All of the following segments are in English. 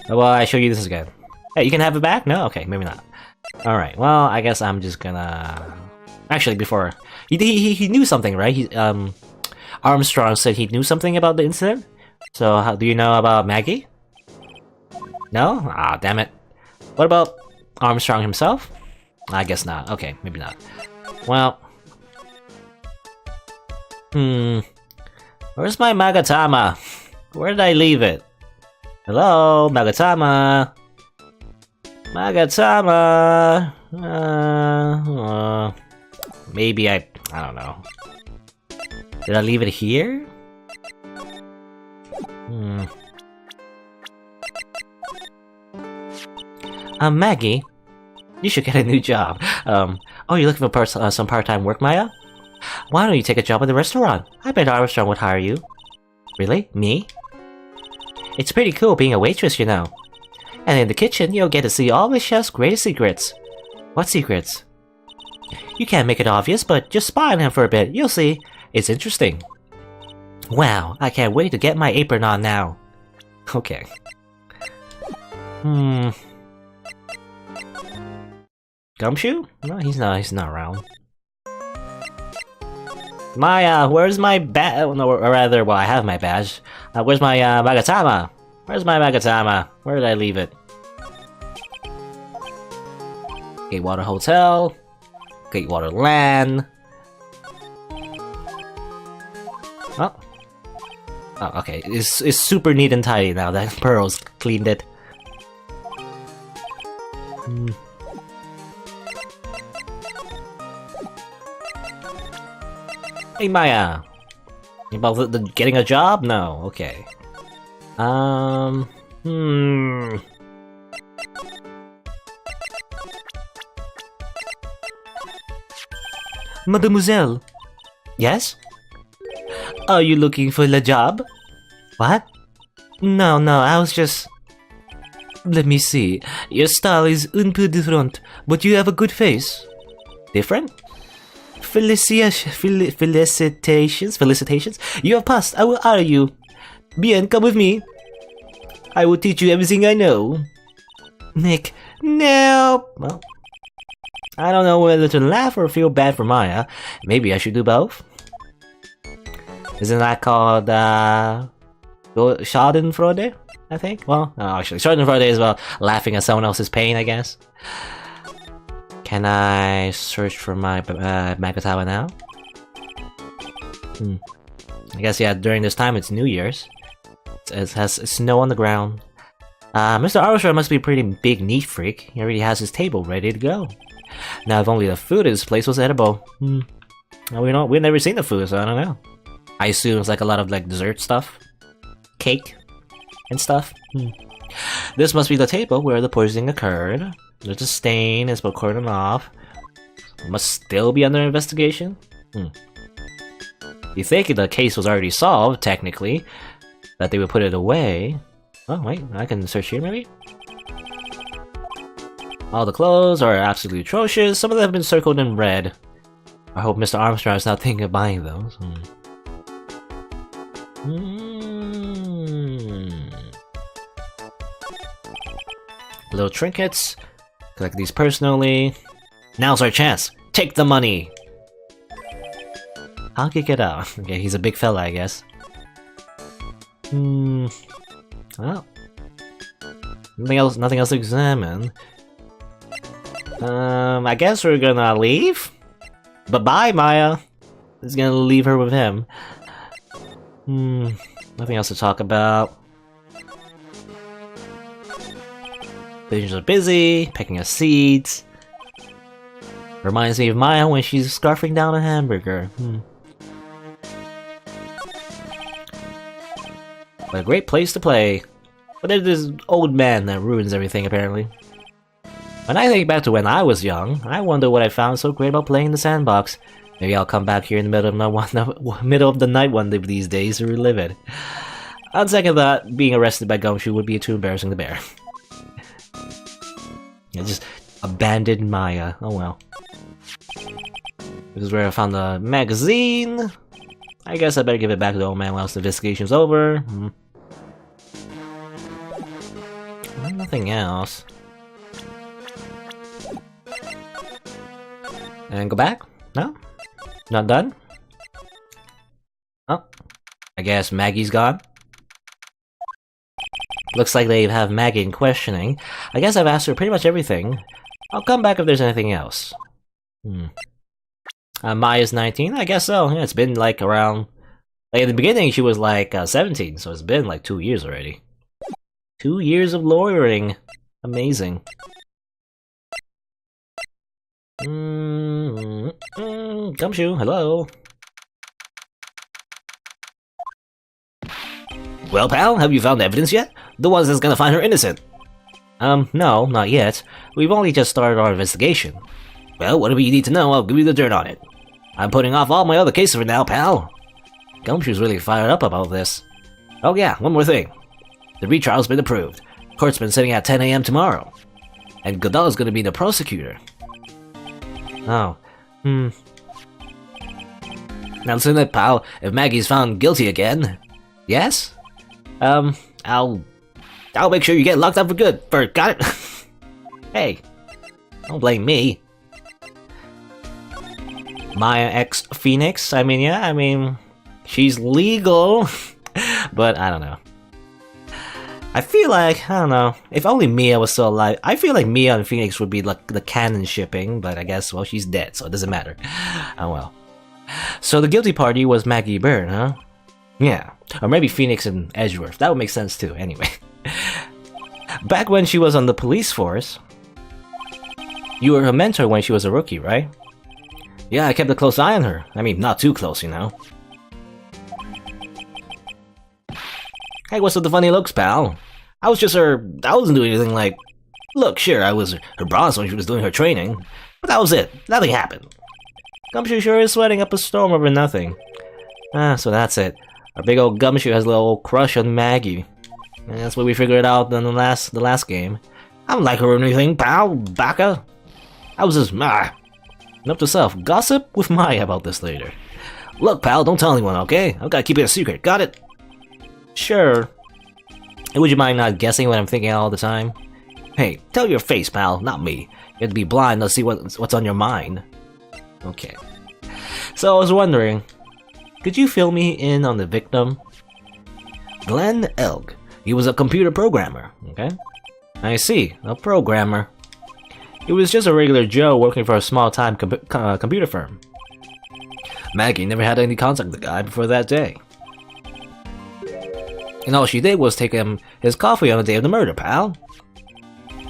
Well, I show you this again. Hey, you can have it back? No? Okay, maybe not. Alright, well, I guess I'm just gonna... Actually, before... He knew something, right? Armstrong said he knew something about the incident? So, how do you know about Maggie? No? Ah, damn it. What about Armstrong himself? I guess not. Okay, maybe not. Well... Where's my Magatama? Where did I leave it? Hello, Magatama? Magatama? Maybe I don't know. Did I leave it here? Maggie? You should get a new job. Oh, you're looking for some part-time work, Maya? Why don't you take a job at the restaurant? I bet Armstrong would hire you. Really? Me? It's pretty cool being a waitress, you know. And in the kitchen, you'll get to see all the chef's greatest secrets. What secrets? You can't make it obvious, but just spy on him for a bit, you'll see. It's interesting. Wow, I can't wait to get my apron on now. Okay. Gumshoe? No, he's not around. Maya, where's my badge? No, or rather, well, I have my badge. Where's my Magatama? Where's my Magatama? Where did I leave it? Gatewater Hotel. Gatewater Land. Oh. Oh, okay. It's super neat and tidy now that Pearl's cleaned it. Hey Maya! You about getting a job? No, okay. Mademoiselle! Yes? Are you looking for a job? What? No, I was just... Let me see. Your style is un peu different, but you have a good face. Different? Felicitations. You have passed. I will hire you. Bien, come with me. I will teach you everything I know. Nick, no. Well, I don't know whether to laugh or feel bad for Maya. Maybe I should do both. Isn't that called Schadenfreude? I think. Well, no, actually, Schadenfreude is about laughing at someone else's pain, I guess. Can I search for my Magatama now? I guess, yeah, during this time it's New Year's. It has snow on the ground. Mr. Armstrong must be a pretty big neat freak. He already has his table ready to go. Now, if only the food in this place was edible. Well, we've never seen the food, so I don't know. I assume it's like a lot of like dessert stuff. Cake and stuff. This must be the table where the poisoning occurred. There's a stain, it's about cordoned off. It must still be under investigation? You think the case was already solved, technically, that they would put it away. Oh, wait, I can search here, maybe? All the clothes are absolutely atrocious. Some of them have been circled in red. I hope Mr. Armstrong is not thinking of buying those. Little trinkets. Collect these personally. Now's our chance. Take the money. I'll kick it out. Okay, he's a big fella, I guess. Well, nothing else to examine. I guess we're gonna leave. Bye-bye, Maya. He's gonna leave her with him. Nothing else to talk about. Pigeons are busy, picking up seeds. Reminds me of Maya when she's scarfing down a hamburger. What a great place to play. But there's this old man that ruins everything, apparently. When I think back to when I was young, I wonder what I found so great about playing in the sandbox. Maybe I'll come back here in the middle of the night one of these days to relive it. On second thought, being arrested by Gumshoe would be too embarrassing to bear. I just abandoned Maya. Oh well. This is where I found the magazine. I guess I better give it back to the old man whilst the investigation's over. Nothing else. And go back? No? Not done? Oh. I guess Maggie's gone? Looks like they have Maggie in questioning. I guess I've asked her pretty much everything. I'll come back if there's anything else. Maya's 19? I guess so. Yeah, it's been like around... Like in the beginning she was like 17, so it's been like 2 years already. 2 years of lawyering. Amazing. Gumshoe, hello. Well, pal, have you found evidence yet? The ones that's gonna find her innocent. No, not yet. We've only just started our investigation. Well, whatever you need to know, I'll give you the dirt on it. I'm putting off all my other cases for now, pal. Gumshoe's really fired up about this. Oh yeah, one more thing. The retrial's been approved. Court's been sitting at 10 AM tomorrow. And Godot's gonna be the prosecutor. Oh. Now listen up, pal. If Maggie's found guilty again... Yes? I'll make sure you get locked up for good. Got it? Hey. Don't blame me. Maya X Phoenix? She's legal. But I don't know. I feel like, I don't know, if only Mia was still alive, I feel like Mia and Phoenix would be like the canon shipping, but I guess, well, she's dead, so it doesn't matter. Oh well. So the guilty party was Maggie Byrne, huh? Yeah. Or maybe Phoenix and Edgeworth. That would make sense too, anyway. Back when she was on the police force, you were her mentor when she was a rookie, right? Yeah, I kept a close eye on her. I mean, not too close, you know. Hey, what's with the funny looks, pal? I wasn't doing anything like... Look, sure, I was her boss when she was doing her training, but that was it. Nothing happened. Gumshoe sure is sweating up a storm over nothing. So that's it. Our big old Gumshoe has a little crush on Maggie. And that's what we figured out in the last game. I don't like her or anything, pal, baka. I was just, Note to self, gossip with Maya about this later. Look, pal, don't tell anyone, okay? I've gotta keep it a secret, got it? Sure. And would you mind not guessing what I'm thinking all the time? Hey, tell your face, pal, not me. You have to be blind to see what's on your mind. Okay. So I was wondering, could you fill me in on the victim? Glenn Elg. He was a computer programmer, okay? I see, a programmer. He was just a regular Joe working for a small-time computer firm. Maggie never had any contact with the guy before that day. And all she did was take him his coffee on the day of the murder, pal.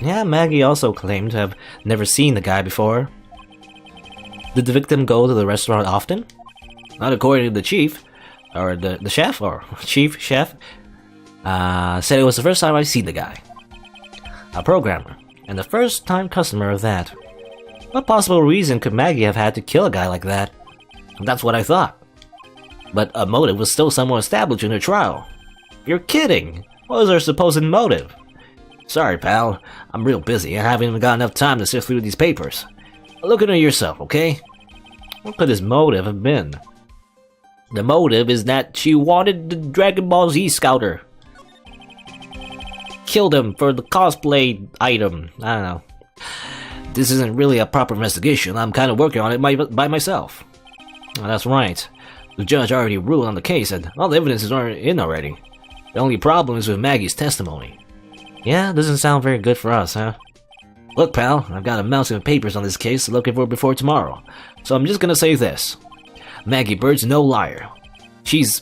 Yeah, Maggie also claimed to have never seen the guy before. Did the victim go to the restaurant often? Not according to the chief, or the chef, or chief chef. Said it was the first time I've seen the guy. A programmer, and the first time customer of that. What possible reason could Maggie have had to kill a guy like that? That's what I thought. But a motive was still somewhat established in her trial. You're kidding! What was her supposed motive? Sorry, pal. I'm real busy. I haven't even got enough time to sift through these papers. Look into yourself, okay? What could his motive have been? The motive is that she wanted the Dragon Ball Z Scouter. Killed him for the cosplay item. I don't know. This isn't really a proper investigation. I'm kind of working on it by myself. Oh, that's right. The judge already ruled on the case and all the evidence is in already. The only problem is with Maggie's testimony. Yeah, doesn't sound very good for us, huh? Look, pal, I've got a mountain of papers on this case to look for before tomorrow. So I'm just gonna say this. Maggie Bird's no liar. She's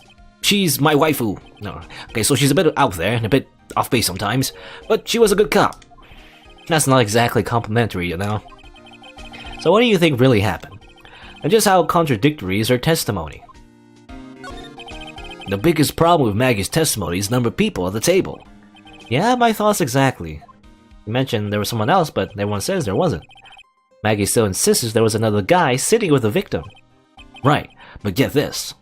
my waifu. No, okay, so she's a bit out there and a bit off base sometimes, but she was a good cop. That's not exactly complimentary, you know. So what do you think really happened? And just how contradictory is her testimony? The biggest problem with Maggie's testimony is the number of people at the table. Yeah, my thoughts exactly. You mentioned there was someone else, but everyone says there wasn't. Maggie still insists there was another guy sitting with the victim. Right, but get this.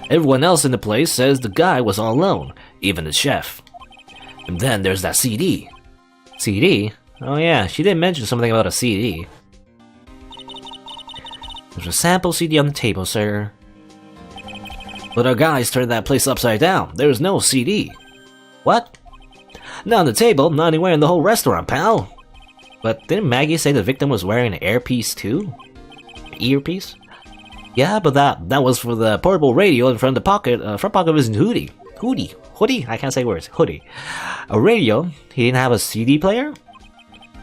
Everyone else in the place says the guy was all alone, even the chef. And then there's that CD. CD? Oh yeah, she did mention something about a CD. There's a sample CD on the table, sir. But our guys turned that place upside down. There's no CD. What? Not on the table, not anywhere in the whole restaurant, pal. But didn't Maggie say the victim was wearing an earpiece too? Earpiece? Yeah, but that was for the portable radio in front of the pocket, front pocket of his hoodie. Hoodie? I can't say words. Hoodie. A radio? He didn't have a CD player?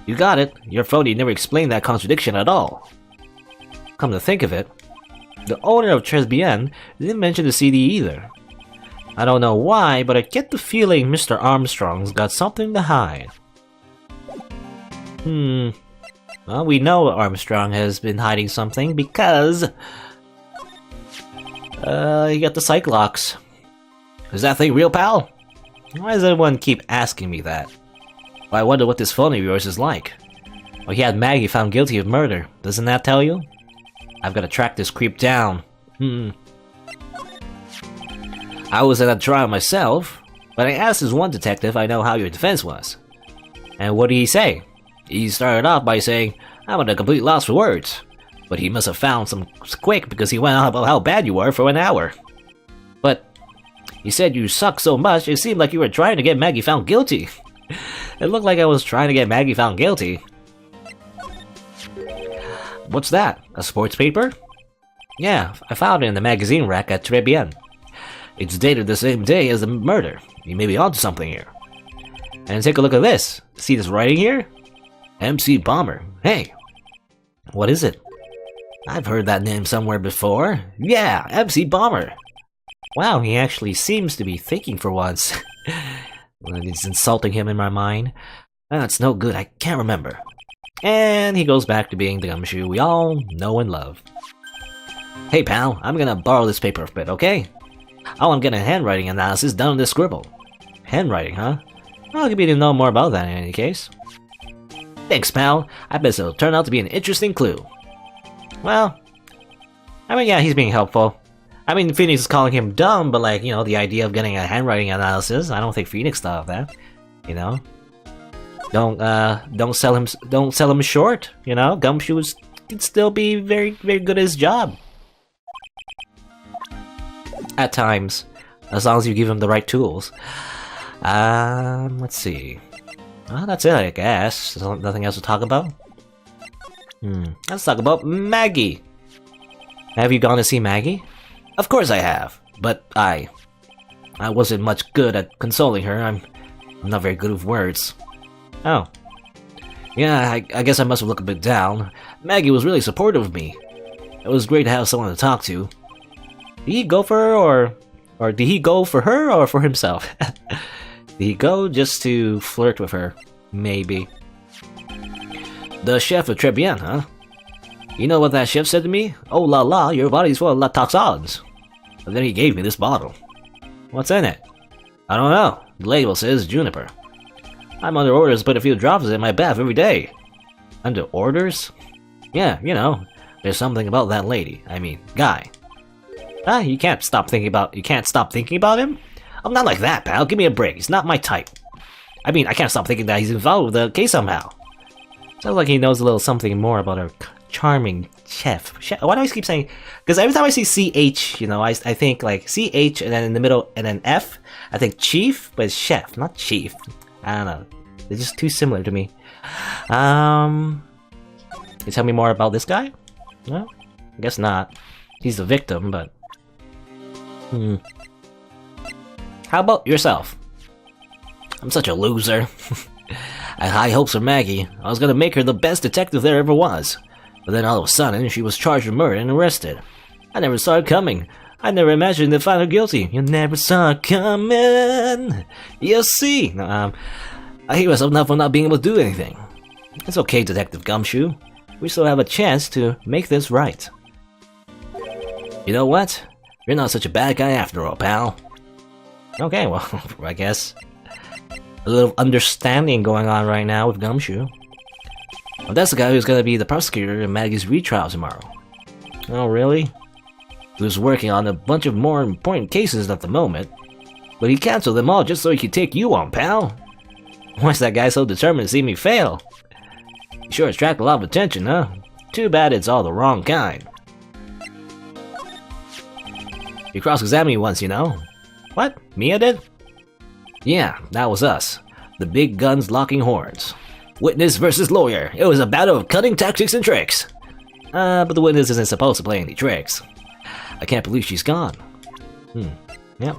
You got it. Your phony never explained that contradiction at all. Come to think of it, the owner of Trilogy didn't mention the CD either. I don't know why, but I get the feeling Mr. Armstrong's got something to hide. Well, we know Armstrong has been hiding something because... you got the Cyclops. Is that thing real, pal? Why does everyone keep asking me that? Well, I wonder what this phony of yours is like. Well, he had Maggie found guilty of murder. Doesn't that tell you? I've got to track this creep down. I was at a trial myself, but I asked this one detective I know how your defense was. And what did he say? He started off by saying, I'm at a complete loss for words. But he must have found some quick because he went on about how bad you were for an hour. But he said you suck so much, it seemed like you were trying to get Maggie found guilty. It looked like I was trying to get Maggie found guilty. What's that? A sports paper? Yeah, I found it in the magazine rack at Trilogy. It's dated the same day as the murder. You may be onto something here. And take a look at this. See this writing here? MC Bomber. Hey, what is it? I've heard that name somewhere before. Yeah, MC Bomber. Wow, he actually seems to be thinking for once. It's insulting him in my mind. That's no good, I can't remember. And he goes back to being the gumshoe we all know and love. Hey pal, I'm gonna borrow this paper a bit, okay? Oh, I'm getting a handwriting analysis done on this scribble. Handwriting, huh? Well, I'll give you to know more about that in any case. Thanks, pal. I bet it'll turn out to be an interesting clue. Well, I mean, yeah, he's being helpful. I mean, Phoenix is calling him dumb, but like, you know, the idea of getting a handwriting analysis, I don't think Phoenix thought of that. You know? Don't sell him short, you know? Gumshoe can still be very, very good at his job. At times. As long as you give him the right tools. Let's see. Well, that's it, I guess. There's nothing else to talk about? Let's talk about Maggie. Have you gone to see Maggie? Of course I have, but I wasn't much good at consoling her. I'm not very good with words. Oh. Yeah, I guess I must have looked a bit down. Maggie was really supportive of me. It was great to have someone to talk to. Did he go for her, or did he go for her, or for himself? Did he go just to flirt with her? Maybe. The chef of Trilogy, huh? You know what that chef said to me? Oh la la, your body's full of la toxins. And then he gave me this bottle. What's in it? I don't know. The label says juniper. I'm under orders to put a few drops in my bath every day. Under orders? Yeah, you know, there's something about that lady. I mean, guy. You can't stop thinking about him? I'm not like that, pal. Give me a break. He's not my type. I mean, I can't stop thinking that he's involved with the case somehow. Sounds like he knows a little something more about our charming chef. Why do I keep saying? Because every time I see CH, you know, I think like CH and then in the middle and then F, I think chief, but it's chef, not chief. I don't know. They're just too similar to me. Can you tell me more about this guy? No? I guess not. He's the victim, but... How about yourself? I'm such a loser. I had high hopes for Maggie. I was gonna make her the best detective there ever was. But then all of a sudden, she was charged with murder and arrested. I never saw it coming. I never imagined they'd find her guilty. You never saw it coming. You see. I hate myself now for not being able to do anything. It's okay, Detective Gumshoe. We still have a chance to make this right. You know what? You're not such a bad guy after all, pal. Okay, well, I guess. A little understanding going on right now with Gumshoe. Well, that's the guy who's gonna be the prosecutor in Maggie's retrial tomorrow. Oh, really? He was working on a bunch of more important cases at the moment, but he canceled them all just so he could take you on, pal. Why's that guy so determined to see me fail? He sure attracted a lot of attention, huh? Too bad it's all the wrong kind. You cross-examined me once, you know. What? Mia did? Yeah, that was us. The big guns locking horns. Witness versus lawyer. It was a battle of cunning tactics and tricks. But the witness isn't supposed to play any tricks. I can't believe she's gone. Yep.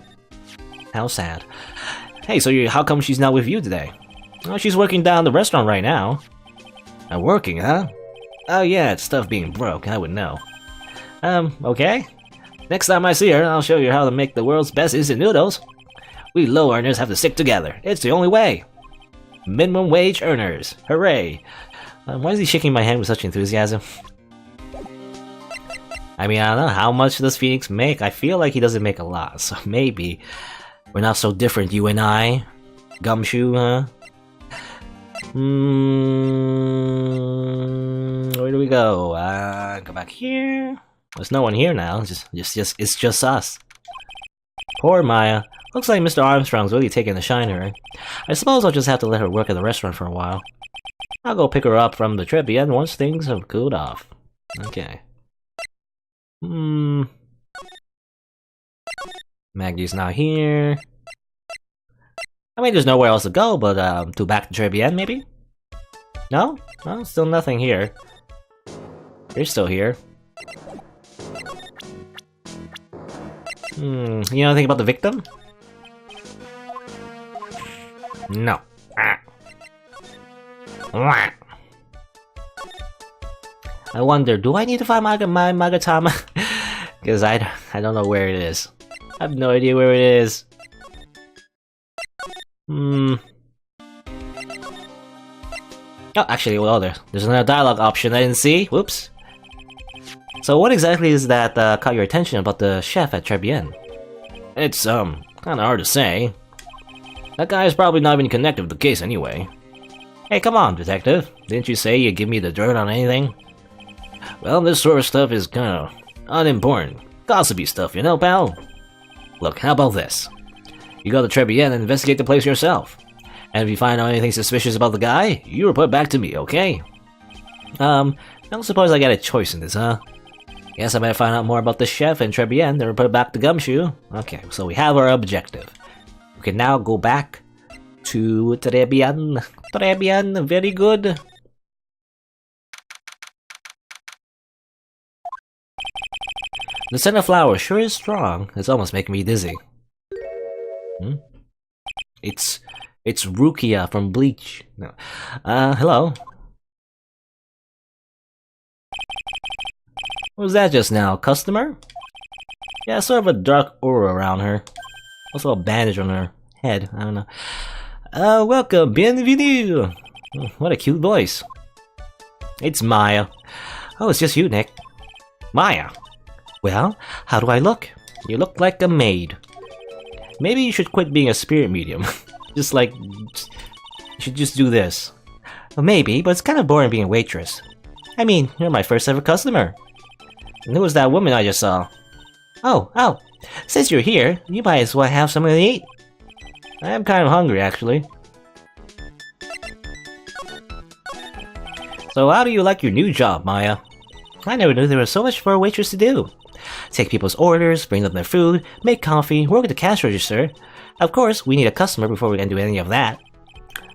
How sad. Hey, so how come she's not with you today? Oh, she's working down the restaurant right now. Working, huh? Oh yeah, it's tough being broke, I would know. Okay. Next time I see her, I'll show you how to make the world's best instant noodles. We low earners have to stick together. It's the only way. Minimum wage earners. Hooray. Why is he shaking my hand with such enthusiasm? I mean, I don't know, how much does Phoenix make? I feel like he doesn't make a lot, so maybe we're not so different, you and I. Gumshoe, huh? Where do we go? Go back here. There's no one here now. It's just us. Poor Maya. Looks like Mr. Armstrong's really taking a shine to her. I suppose I'll just have to let her work at the restaurant for a while. I'll go pick her up from the trip again once things have cooled off. Okay. Maggie's not here. I mean, there's nowhere else to go but to back to Trebian, maybe? No? No, still nothing here. You're still here. You know anything about the victim? No. I wonder, do I need to find my Magatama? Because I don't know where it is. I have no idea where it is. Oh, actually, well, there's another dialogue option I didn't see. Whoops. So what exactly is that caught your attention about the chef at Trebian? It's, kinda hard to say. That guy is probably not even connected with the case anyway. Hey, come on, detective. Didn't you say you'd give me the dirt on anything? Well, this sort of stuff is kinda unimportant. Gossipy stuff, you know, pal? Look, how about this? You go to Trebian and investigate the place yourself. And if you find out anything suspicious about the guy, you report back to me, okay? I don't suppose I got a choice in this, huh? Guess I better find out more about the chef and Trebian and report back to Gumshoe. Okay, so we have our objective. We can now go back to Trebian. Trebian, very good. The scent of flowers sure is strong. It's almost making me dizzy. It's Rukia from Bleach. No. Hello. What was that just now? Customer? Yeah, sort of a dark aura around her. Also a bandage on her head. I don't know. Welcome, bienvenue. What a cute voice. It's Maya. Oh, it's just you, Nick. Maya. Well, how do I look? You look like a maid. Maybe you should quit being a spirit medium. You should just do this. Well, maybe, but it's kind of boring being a waitress. I mean, you're my first ever customer. And who was that woman I just saw? Oh, since you're here, you might as well have something to eat. I am kind of hungry, actually. So how do you like your new job, Maya? I never knew there was so much for a waitress to do. Take people's orders, bring them their food, make coffee, work at the cash register. Of course, we need a customer before we can do any of that.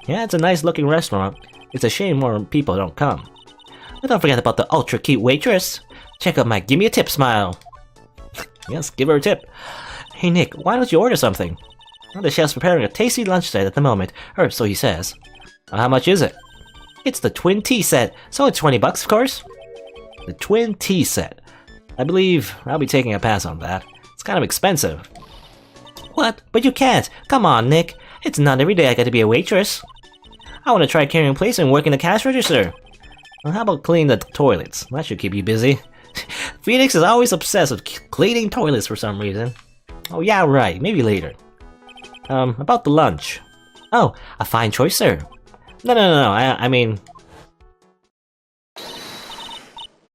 Yeah, it's a nice looking restaurant. It's a shame more people don't come. But don't forget about the ultra cute waitress. Check out my give me a tip smile. Yes, give her a tip. Hey Nick, why don't you order something? Well, the chef's preparing a tasty lunch set at the moment, or so he says. How much is it? It's the twin tea set, so it's 20 bucks, of course. The twin tea set. I believe I'll be taking a pass on that. It's kind of expensive. What? But you can't! Come on, Nick. It's not every day I get to be a waitress. I want to try carrying plates and working the cash register. Well, how about cleaning the toilets? That should keep you busy. Phoenix is always obsessed with cleaning toilets for some reason. Oh yeah, right. Maybe later. About the lunch. Oh, a fine choice, sir. No. I mean...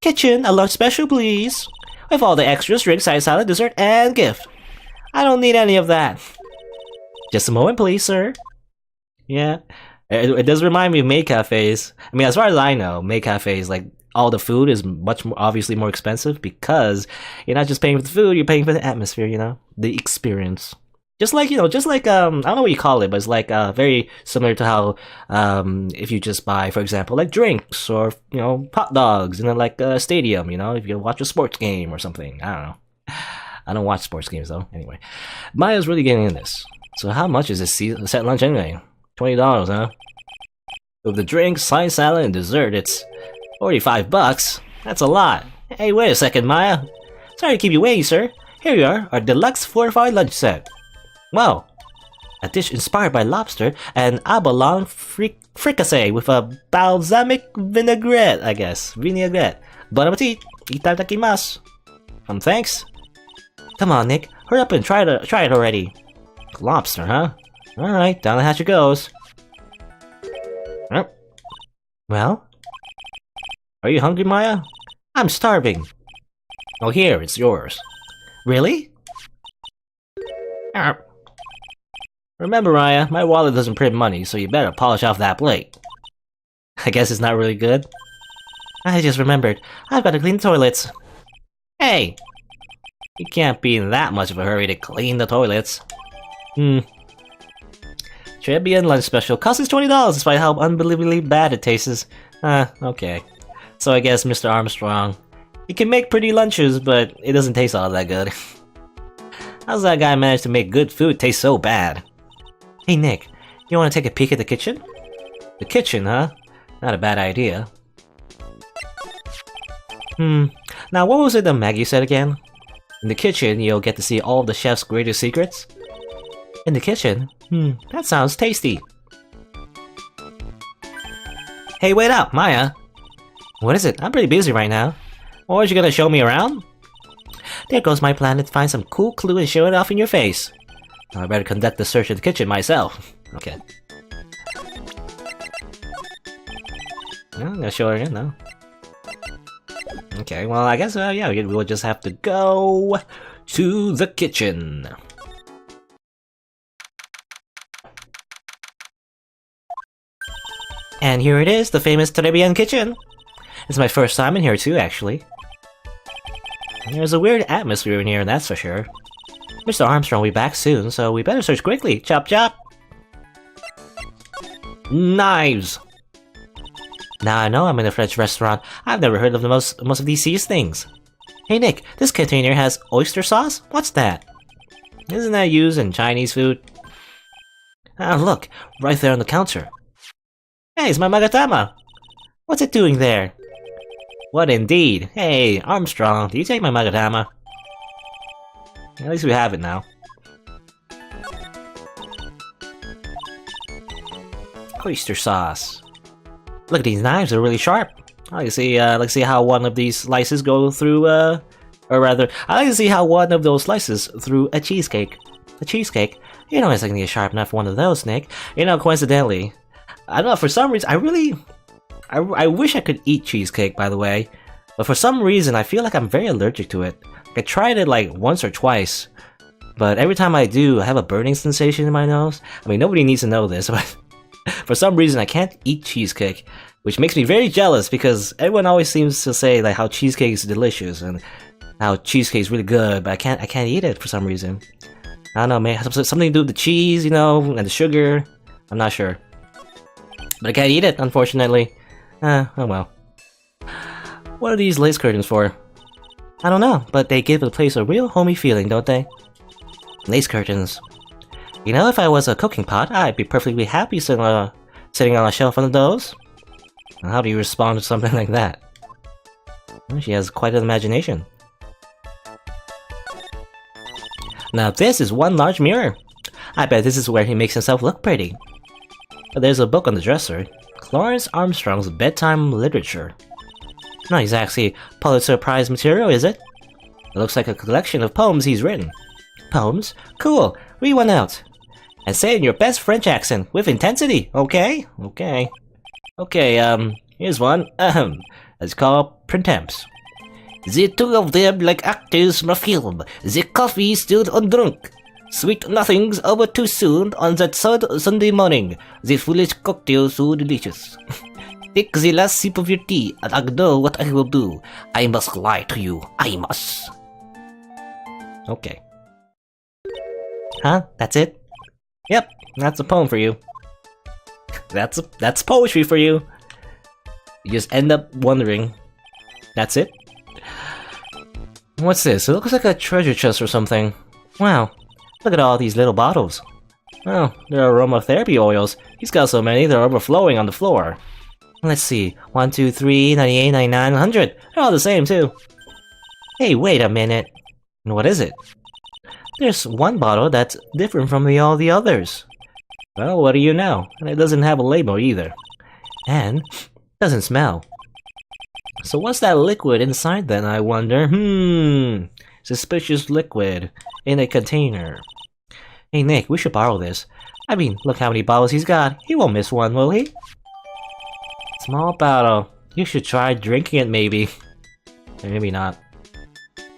Kitchen, a lunch special, please. With all the extras, drink, side salad, dessert, and gift. I don't need any of that. Just a moment, please, sir. Yeah. It does remind me of maid cafes. I mean, as far as I know, maid cafes, like, all the food is much more, obviously more expensive because you're not just paying for the food, you're paying for the atmosphere, you know? The experience. Just like, I don't know what you call it, but it's like very similar to how if you just buy, for example, like drinks or hot dogs in like a stadium, if you watch a sports game or something. I don't know. I don't watch sports games though. Anyway, Maya's really getting in this. So how much is this set lunch anyway? $20, huh? With the drinks, side salad, and dessert, it's $45. That's a lot. Hey, wait a second, Maya. Sorry to keep you waiting, sir. Here you are, our deluxe fortified lunch set. Wow, a dish inspired by lobster and abalone fricassee with a balsamic vinaigrette, I guess. Vinaigrette. Bon appetit. Itadakimasu. Thanks. Come on, Nick. Hurry up and try it already. Lobster, huh? Alright, down the hatch it goes. Well? Are you hungry, Maya? I'm starving. Oh, here, it's yours. Really? Remember, Maya, my wallet doesn't print money, so you better polish off that plate. I guess it's not really good. I just remembered. I've got to clean the toilets. Hey! You can't be in that much of a hurry to clean the toilets. Tribune lunch special costs $20 despite how unbelievably bad it tastes. Okay. So I guess Mr. Armstrong, he can make pretty lunches, but it doesn't taste all that good. How's that guy manage to make good food taste so bad? Hey Nick, you want to take a peek at the kitchen? The kitchen, huh? Not a bad idea. Now what was it that Maggie said again? In the kitchen, you'll get to see all of the chef's greatest secrets? In the kitchen? That sounds tasty. Hey, wait up, Maya! What is it? I'm pretty busy right now. Or you gonna show me around? There goes my plan to find some cool clue and show it off in your face. I better conduct the search of the kitchen myself. Okay. I'm gonna show her again, no? Okay, well, I guess, yeah, we'll just have to go to the kitchen. And here it is, the famous Trebian kitchen. It's my first time in here too, actually. There's a weird atmosphere in here, that's for sure. Mr. Armstrong will be back soon, so we better search quickly. Chop chop! Knives! Now I know I'm in a French restaurant. I've never heard of most of these things. Hey Nick, this container has oyster sauce? What's that? Isn't that used in Chinese food? Ah, look, right there on the counter. Hey, it's my magatama! What's it doing there? What indeed? Hey, Armstrong, do you take my magatama? At least we have it now. Oyster sauce. Look at these knives, they're really sharp. I like to see how one of these slices go through, or rather, I like to see how one of those slices through a cheesecake. A cheesecake? You know it's not gonna get sharp enough for one of those, Nick. You know, coincidentally, I don't know, for some reason, I wish I could eat cheesecake, by the way, but for some reason, I feel like I'm very allergic to it. I tried it like once or twice, but every time I do, I have a burning sensation in my nose. I mean, nobody needs to know this, but for some reason, I can't eat cheesecake, which makes me very jealous because everyone always seems to say like how cheesecake is delicious and how cheesecake is really good, but I can't eat it for some reason. I don't know, man. Something to do with the cheese, you know, and the sugar. I'm not sure, but I can't eat it, unfortunately. Oh well. What are these lace curtains for? I don't know, but they give the place a real homey feeling, don't they? Lace curtains. You know, if I was a cooking pot, I'd be perfectly happy sitting on a shelf under those. How do you respond to something like that? Well, she has quite an imagination. Now this is one large mirror. I bet this is where he makes himself look pretty. But there's a book on the dresser. Clarence Armstrong's Bedtime Literature. Not exactly Pulitzer Prize material, is it? It looks like a collection of poems he's written. Poems? Cool, read one out. And say it in your best French accent, with intensity, okay? Okay, here's one. It's called Printemps. The two of them like actors from a film. The coffee still undrunk. Sweet nothings over too soon on that third Sunday morning. The foolish cocktail so delicious. Take the last sip of your tea, and I know what I will do. I must lie to you. I must. Okay. Huh? That's it? Yep, that's a poem for you. That's poetry for you. You just end up wondering. That's it? What's this? It looks like a treasure chest or something. Wow, look at all these little bottles. Oh, they're aromatherapy oils. He's got so many, they're overflowing on the floor. Let's see. 1, 2, 3, 98, 99, 100. They're all the same, too. Hey, wait a minute. What is it? There's one bottle that's different from all the others. Well, what do you know? And it doesn't have a label either. And doesn't smell. So what's that liquid inside then, I wonder? Suspicious liquid in a container. Hey Nick, we should borrow this. I mean, look how many bottles he's got. He won't miss one, will he? Small bottle. You should try drinking it, maybe. Or maybe not.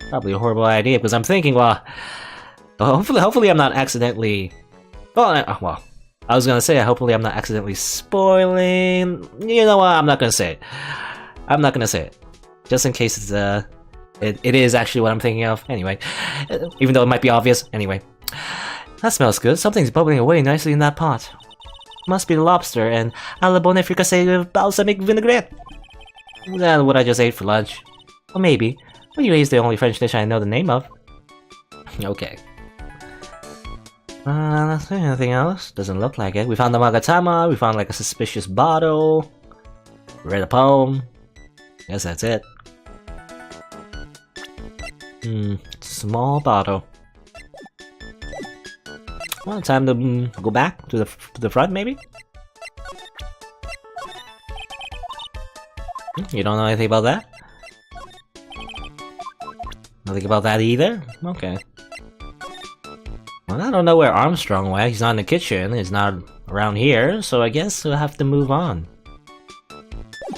Probably a horrible idea, because I'm thinking, well, hopefully I'm not accidentally... Well, I was gonna say, hopefully I'm not accidentally spoiling... You know what, I'm not gonna say it. I'm not gonna say it. Just in case it is actually what I'm thinking of. Anyway. Even though it might be obvious. Anyway. That smells good. Something's bubbling away nicely in that pot. Must be the lobster and a la bonne fricassee with balsamic vinaigrette. Is that what I just ate for lunch? Or maybe. Anyway, it's the only French dish I know the name of. Okay. Anything else? Doesn't look like it. We found the Magatama, we found like a suspicious bottle. Read a poem. Guess that's it. Small bottle. Well, time to go back to the front, maybe? You don't know anything about that? Nothing about that either? Okay. Well, I don't know where Armstrong went. He's not in the kitchen. He's not around here, so I guess we'll have to move on.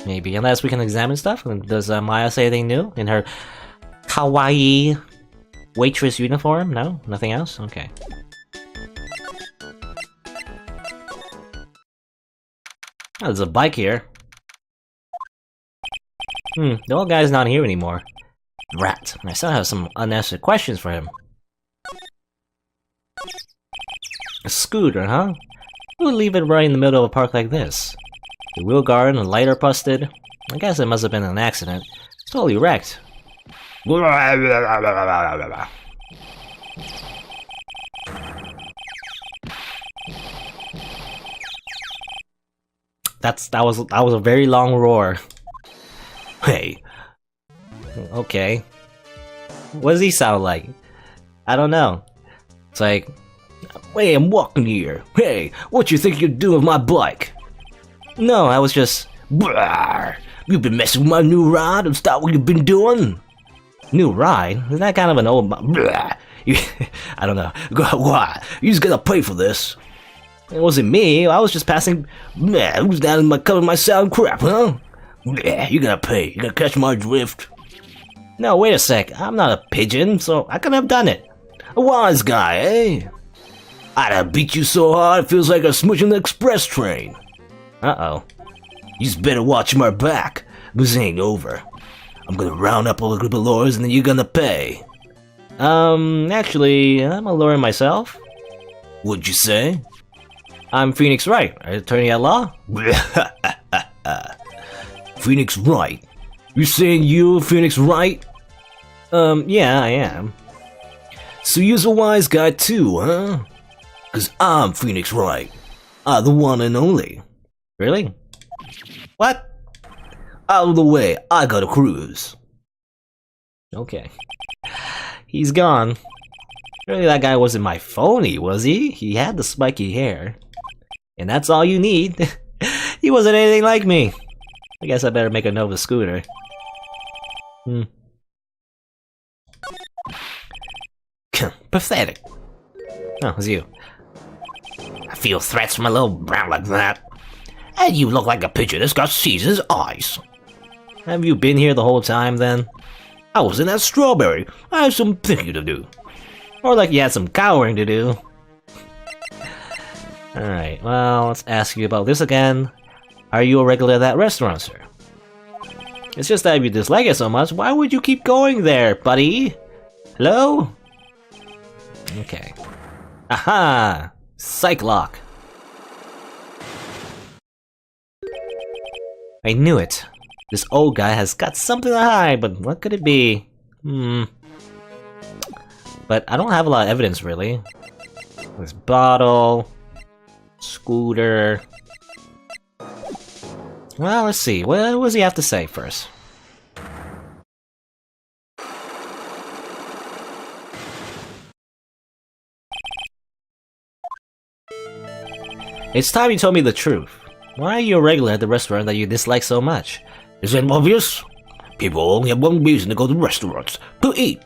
Maybe, unless we can examine stuff. Does Maya say anything new in her kawaii waitress uniform? No? Nothing else? Okay. Oh, there's a bike here. The old guy's not here anymore. Rat. I still have some unanswered questions for him. A scooter, huh? Who would leave it right in the middle of a park like this? The wheel guard and lighter busted. I guess it must have been an accident. It's totally wrecked. That was a very long roar. Hey. Okay. What does he sound like? I don't know. It's like, hey, I'm walking here. Hey, what you think you're doing with my bike? No, I was just... You've been messing with my new ride? Is that what you've been doing? New ride? Is that kind of an old... I don't know. Why? You just gotta pay for this. It wasn't me. I was just passing... Who's down in my covering my sound crap, huh? You gotta pay. You gotta catch my drift. No, wait a sec. I'm not a pigeon, so I couldn't have done it. A wise guy, eh? I'd have beat you so hard it feels like a smooching the express train. Uh-oh. You just better watch my back. This ain't over. I'm gonna round up all the group of lawyers and then you're gonna pay. Actually, I'm a lawyer myself. What'd you say? I'm Phoenix Wright, attorney at law. Phoenix Wright? You saying you Phoenix Wright? Yeah, I am. So you're a wise guy too, huh? Cause I'm Phoenix Wright. I'm the one and only. Really? What? Out of the way, I got a cruise. Okay. He's gone. Really, that guy wasn't my phony, was he? He had the spiky hair. And that's all you need. He wasn't anything like me. I guess I better make a note of the scooter. Pathetic. Oh, it's you. I feel threats from a little brat like that. And you look like a pigeon that's got Caesar's eyes. Have you been here the whole time, then? I was in that strawberry. I had some thinking to do. Or like you had some cowering to do. Alright, well, let's ask you about this again. Are you a regular at that restaurant, sir? It's just that if you dislike it so much, why would you keep going there, buddy? Hello? Okay. Aha! Psych lock. I knew it. This old guy has got something to hide, but what could it be? But I don't have a lot of evidence, really. This bottle... Scooter... Well, let's see. What does he have to say first? It's time you told me the truth. Why are you a regular at the restaurant that you dislike so much? Isn't it obvious? People only have one reason to go to restaurants: to eat.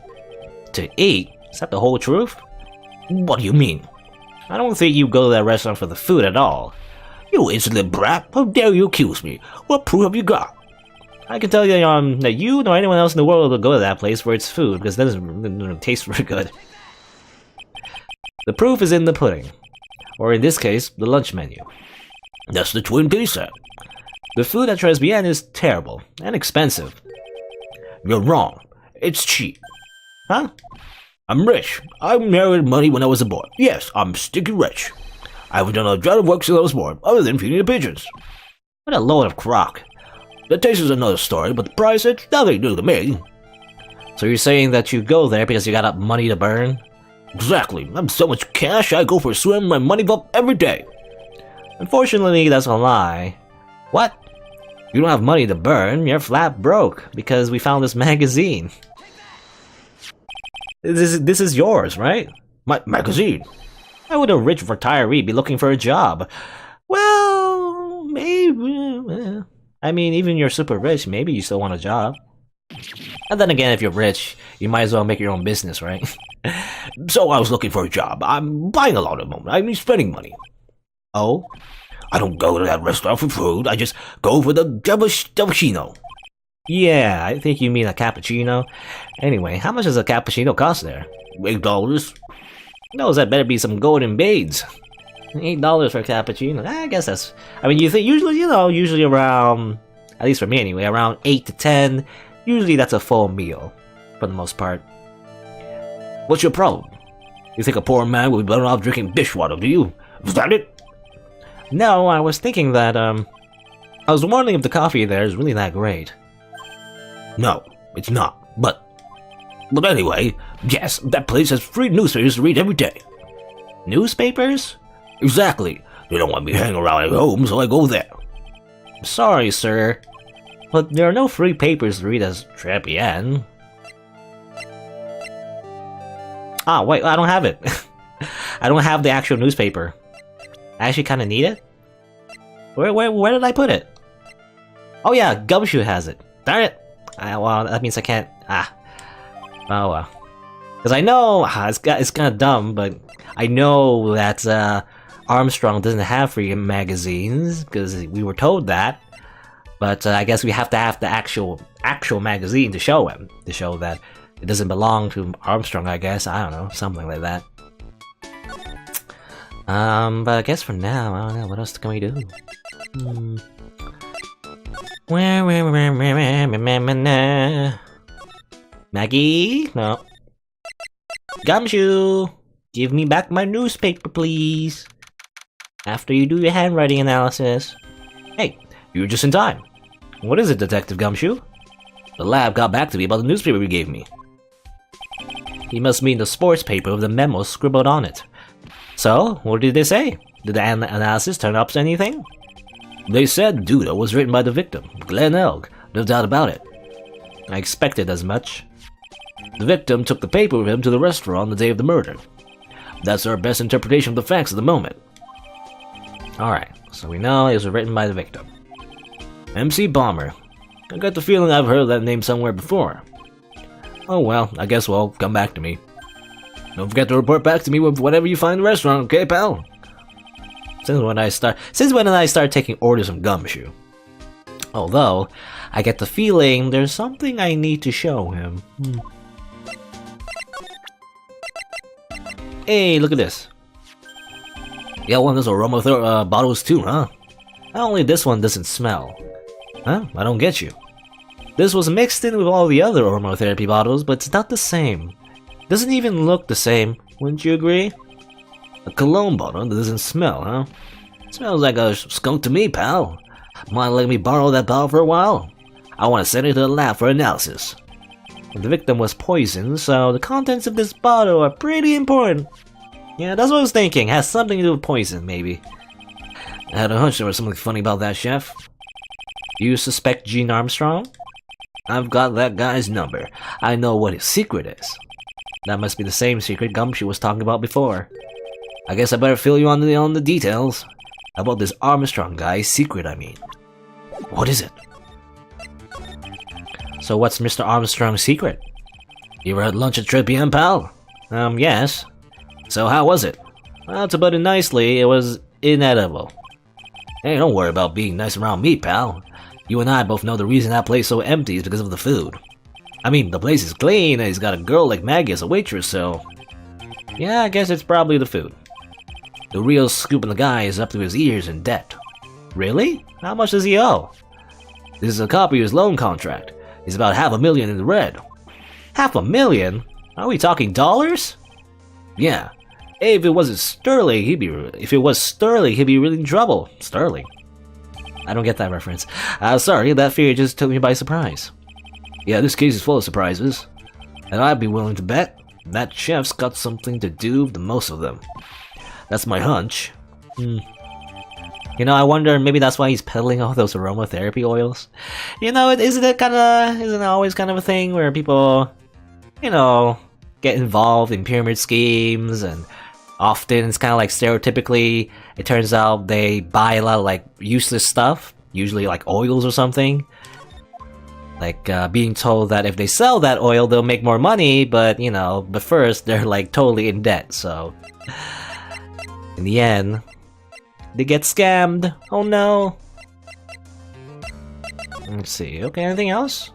To eat? Is that the whole truth? What do you mean? I don't think you go to that restaurant for the food at all. You insolent brat! How dare you accuse me? What proof have you got? I can tell you that you nor anyone else in the world will go to that place for its food, because it doesn't taste very good. The proof is in the pudding. Or in this case, the lunch menu. That's the Twin Peaks set. The food at Tresbien is terrible, and expensive. You're wrong. It's cheap. Huh? I'm rich. I married money when I was a boy. Yes, I'm sticky rich. I haven't done a job of work since I was born, other than feeding the pigeons. What a load of crock. The taste is another story, but the price, it's nothing new to me. So you're saying that you go there because you got money to burn? Exactly. I have so much cash, I go for a swim, my money up every day. Unfortunately, that's a lie. What? You don't have money to burn, you're flat broke, because we found this magazine. This is yours, right? My magazine? Why would a rich retiree be looking for a job? Well, maybe... I mean, even you're super rich, maybe you still want a job. And then again, if you're rich, you might as well make your own business, right? So I was looking for a job. I'm buying a lot at the moment. I'm spending money. Oh? I don't go to that restaurant for food. I just go for the cappuccino. Yeah, I think you mean a cappuccino. Anyway, how much does a cappuccino cost there? $8. No, that better be some golden beads. $8 for a cappuccino. I guess that's... I mean, you think usually around... At least for me anyway, around 8 to 10. Usually that's a full meal, for the most part. What's your problem? You think a poor man will be better off drinking dishwater, do you? Is that it? No, I was thinking that, I was wondering if the coffee there is really that great. No, it's not, but anyway, yes, that place has free newspapers to read every day. Newspapers? Exactly. They don't want me hanging around at home, so I go there. Sorry, sir, but there are no free papers to read as Tresbien. Ah, wait, I don't have it. I don't have the actual newspaper. I actually kind of need it. Where did I put it? Oh yeah, Gumshoe has it. Darn it! Well, that means I can't. Oh well. Because I know it's kind of dumb, but I know that Armstrong doesn't have free magazines because we were told that. But I guess we have to have the actual magazine to show him, to show that it doesn't belong to Armstrong. I guess I don't know, something like that. But I guess for now, I don't know. What else can we do? Maggie? No. Gumshoe! Give me back my newspaper, please. After you do your handwriting analysis. Hey, you're just in time. What is it, Detective Gumshoe? The lab got back to me about the newspaper you gave me. He must mean the sports paper with the memo scribbled on it. So, what did they say? Did the analysis turn up to anything? They said Duda was written by the victim, Glenn Elg, no doubt about it. I expected as much. The victim took the paper with him to the restaurant on the day of the murder. That's our best interpretation of the facts at the moment. Alright, so we know it was written by the victim. MC Bomber. I got the feeling I've heard that name somewhere before. Oh well, I guess well, come back to me. Don't forget to report back to me with whatever you find in the restaurant, okay, pal? Since when did I start taking orders from Gumshoe? Although, I get the feeling there's something I need to show him. Hey, look at this. You got one of those aroma bottles too, huh? Not only this one doesn't smell. Huh? I don't get you. This was mixed in with all the other aromatherapy bottles, but it's not the same. Doesn't even look the same, wouldn't you agree? A cologne bottle that doesn't smell, huh? Smells like a skunk to me, pal. Mind letting me borrow that bottle for a while? I want to send it to the lab for analysis. The victim was poisoned, so the contents of this bottle are pretty important. Yeah, that's what I was thinking. Has something to do with poison, maybe. I had a hunch there was something funny about that, Chef. Do you suspect Gene Armstrong? I've got that guy's number. I know what his secret is. That must be the same secret Gumshoe was talking about before. I guess I better fill you on the details. About this Armstrong guy's secret, I mean. What is it? So what's Mr. Armstrong's secret? You ever had lunch at Trilogy, pal? Yes. So how was it? Well, to put it nicely, it was inedible. Hey, don't worry about being nice around me, pal. You and I both know the reason that place is so empty is because of the food. I mean, the place is clean and he's got a girl like Maggie as a waitress, so... Yeah, I guess it's probably the food. The real scoop in the guy is up to his ears in debt. Really? How much does he owe? This is a copy of his loan contract. He's about $500,000 in the red. $500,000? Are we talking dollars? Yeah. Hey, if it wasn't sterling, he'd be really in trouble. Sterling. I don't get that reference. Sorry, that figure just took me by surprise. Yeah, this case is full of surprises. And I'd be willing to bet that chef's got something to do with the most of them. That's my hunch. You know, I wonder, maybe that's why he's peddling all those aromatherapy oils. You know, isn't it always kind of a thing where people, you know, get involved in pyramid schemes, and often it's kind of like stereotypically, it turns out they buy a lot of like useless stuff, usually like oils or something. Like being told that if they sell that oil, they'll make more money, but you know, but first they're like totally in debt, so... In the end, they get scammed. Oh no. Let's see. Okay, anything else?